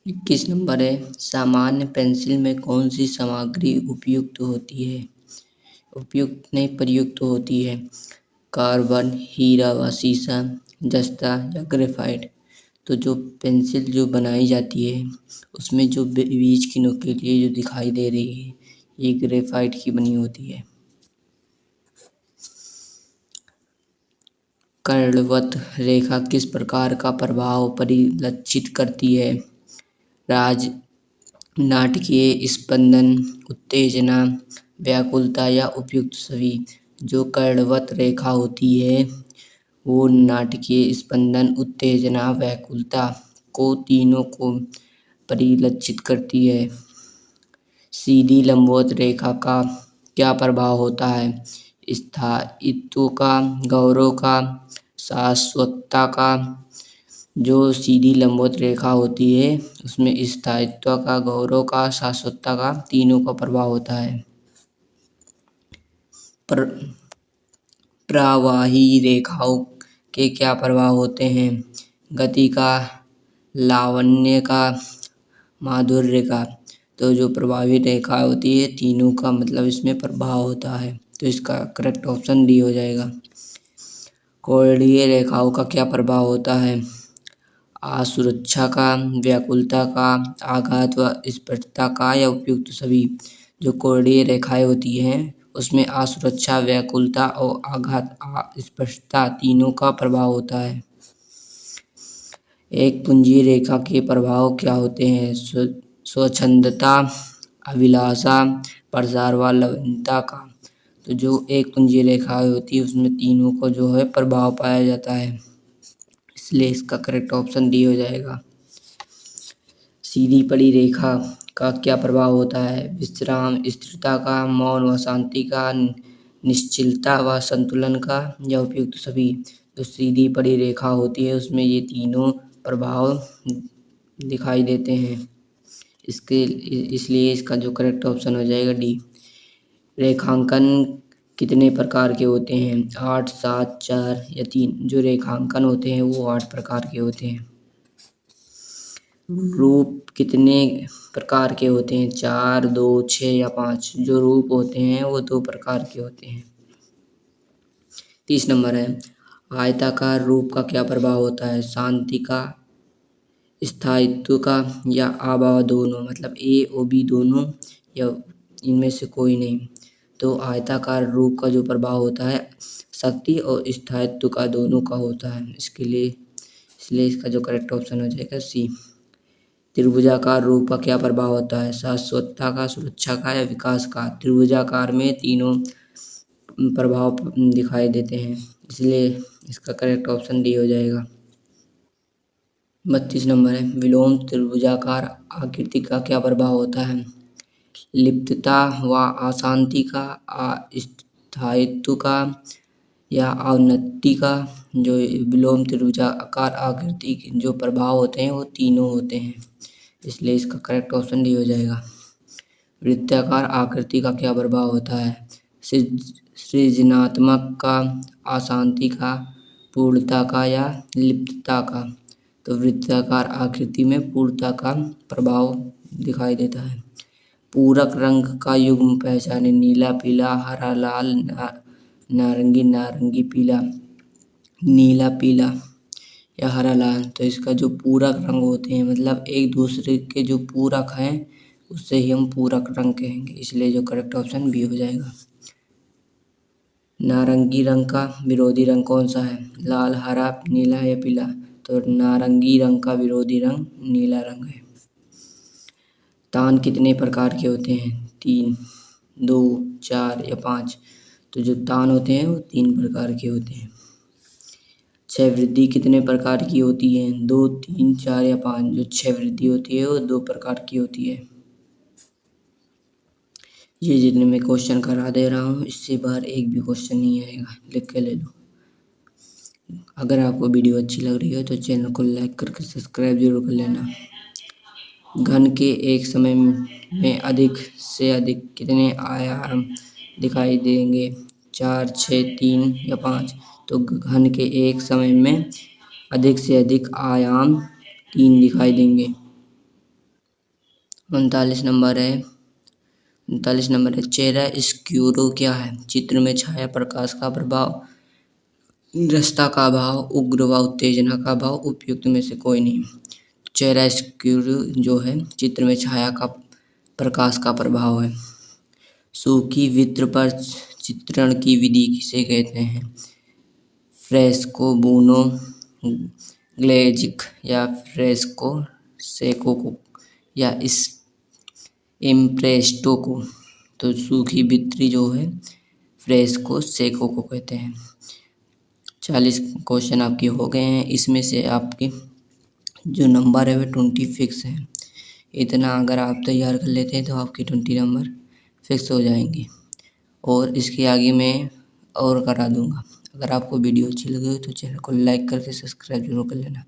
21 number है, सामान्य pencil में कौन सी सामग्री उपयुक्त होती है? उपयुक्त नहीं, प्रयुक्त होती है। कार्बन, हीरा व सीसा, जस्ता या ग्रेफाइट। तो जो पेंसिल जो बनाई जाती है उसमें जो बीच की नुकीली जो दिखाई दे रही है ये ग्रेफाइट की बनी होती है। कर्णवत रेखा किस प्रकार का प्रभाव परिलक्षित करती है? राज नाटकीय स्पंदन, उत्तेजना, व्याकुलता या उपयुक्त सभी। जो कर्णवत रेखा होती है वो नाटकीय स्पंदन, उत्तेजना, व्याकुलता को तीनों को परिलक्षित करती है। सीधी लंबवत रेखा का क्या प्रभाव होता है? स्थायित्व का, गौरव का, शाश्वतता का। जो सीधी लंबवत रेखा होती है उसमें स्थायित्व का, गौरव का, शाश्वतता का तीनों का प्रभाव होता है। प्रवाही रेखाओं के क्या प्रभाव होते हैं? गति का, लावण्य का, माधुर्य का। तो जो प्रभावी रेखा होती है तीनों का मतलब इसमें प्रभाव होता है, तो इसका करेक्ट ऑप्शन डी हो जाएगा। कोणीय रेखाओं का क्या प्रभाव होता है? असुरक्षा का, व्याकुलता का, आघात व स्पष्टता का या उपयुक्त सभी। जो कोणीय रेखाएं होती हैं उसमें असुरक्षा, व्याकुलता और आघात, स्पष्टता तीनों का प्रभाव होता है। एक पुंजीय रेखा के प्रभाव क्या होते हैं? स्वच्छंदता, अभिलाषा, प्रसार व लवणता का। तो जो एक पुंजीय रेखा होती है उसमें तीनों को जो है प्रभाव पाया जाता है, इसलिए इसका करेक्ट ऑप्शन डी हो जाएगा। सीधी पड़ी रेखा का क्या प्रभाव होता है? विश्राम, स्थिरता का, मौन व शांति का, निश्चलता व संतुलन का या उपयुक्त सभी। जो सीधी पड़ी रेखा होती है उसमें ये तीनों प्रभाव दिखाई देते हैं, इसलिए इसका जो करेक्ट ऑप्शन हो जाएगा डी। रेखांकन कितने प्रकार के होते हैं? 8, 7, 4 या 3। जो रेखांकन होते हैं वो 8 प्रकार के होते हैं। रूप कितने प्रकार के होते हैं? 4, 2, 6 या 5। जो रूप होते हैं वो 2 प्रकार के होते हैं। 30 नंबर है, आयताकार रूप का क्या प्रभाव होता है? शांति का, स्थायित्व का या अभाव दोनों, मतलब ए और बी दोनों या इनमें से कोई नहीं। तो आयताकार रूप का जो प्रभाव होता है शक्ति और स्थायित्व का दोनों का होता है, इसलिए इसका जो करेक्ट ऑप्शन हो जाएगा सी। त्रिभुजाकार रूप का क्या प्रभाव होता है? शाश्वतता का, सुरक्षा का या विकास का। त्रिभुजाकार में तीनों प्रभाव दिखाई देते हैं, इसलिए इसका करेक्ट ऑप्शन डी हो जाएगा। 32 नंबर है, विलोम त्रिभुजाकार आकृति का क्या प्रभाव होता है? लिप्तता व अशांति का, अस्थायित्व का या अवनति का। जो विलोम त्रिभुजाकार आकृति के जो प्रभाव होते हैं वो तीनों होते हैं, इसलिए इसका करेक्ट ऑप्शन डी हो जाएगा। वृत्ताकार आकृति का क्या प्रभाव होता है? सृजनात्मक का, अशांति का, पूर्णता का या लिप्तता का। तो वृत्ताकार आकृति में पूर्णता का प्रभाव दिखाई देता है। पूरक रंग का युग्म पहचाने? नीला, पीला, हरा, लाल, नारंगी, नारंगी पीला, नीला पीला या हरा लाल। तो इसका जो पूरक रंग होते हैं मतलब एक दूसरे के जो पूरक हैं उससे ही हम पूरक रंग कहेंगे, इसलिए जो करेक्ट ऑप्शन बी हो जाएगा। नारंगी रंग का विरोधी रंग कौन सा है? लाल, हरा, नीला या पीला। तो नारंगी रंग का विरोधी रंग नीला रंग है। तान कितने प्रकार के होते हैं? 3, 2, 4 या 5। तो जो तान होते हैं वो 3 प्रकार के होते हैं। क्षय वृद्धि कितने प्रकार की होती है? 2, 3, 4 या 5। जो क्षय वृद्धि होती है वो 2 प्रकार की होती है। ये जितने मैं क्वेश्चन करा दे रहा हूँ इससे बाहर एक भी क्वेश्चन नहीं आएगा, लिख के ले लो। अगर आपको वीडियो अच्छी लग रही हो तो चैनल को लाइक करके सब्सक्राइब जरूर कर लेना। घन के एक समय में अधिक से अधिक कितने आयाम दिखाई देंगे? 4, 6, 3 या 5। तो घन के एक समय में अधिक से अधिक आयाम 3 दिखाई देंगे। 39 नंबर है 39 नंबर है चेहरा स्क्यूरो क्या है? चित्र में छाया प्रकाश का प्रभाव, निरस्ता का भाव, उग्र व उत्तेजना का भाव, उपयुक्त में से कोई नहीं। चेहरा स्क्यूरो जो है चित्र में छाया का प्रकाश का प्रभाव है। सूखी वित्र पर चित्रण की विधि किसे कहते हैं? फ्रेस्को, बूनो, ग्लेजिक या फ्रेस्को सेकोको या इस इम्प्रेस्टो को। तो सूखी वित्री जो है फ्रेस्को सेको को कहते हैं। 40 क्वेश्चन आपके हो गए हैं। इसमें से आपके जो नंबर है वह 20 फिक्स है। इतना अगर आप तैयार कर लेते हैं तो आपके 20 नंबर फिक्स हो जाएंगे और इसके आगे मैं और करा दूंगा। अगर आपको वीडियो अच्छी लगी हो तो चैनल को लाइक करके सब्सक्राइब जरूर कर लेना।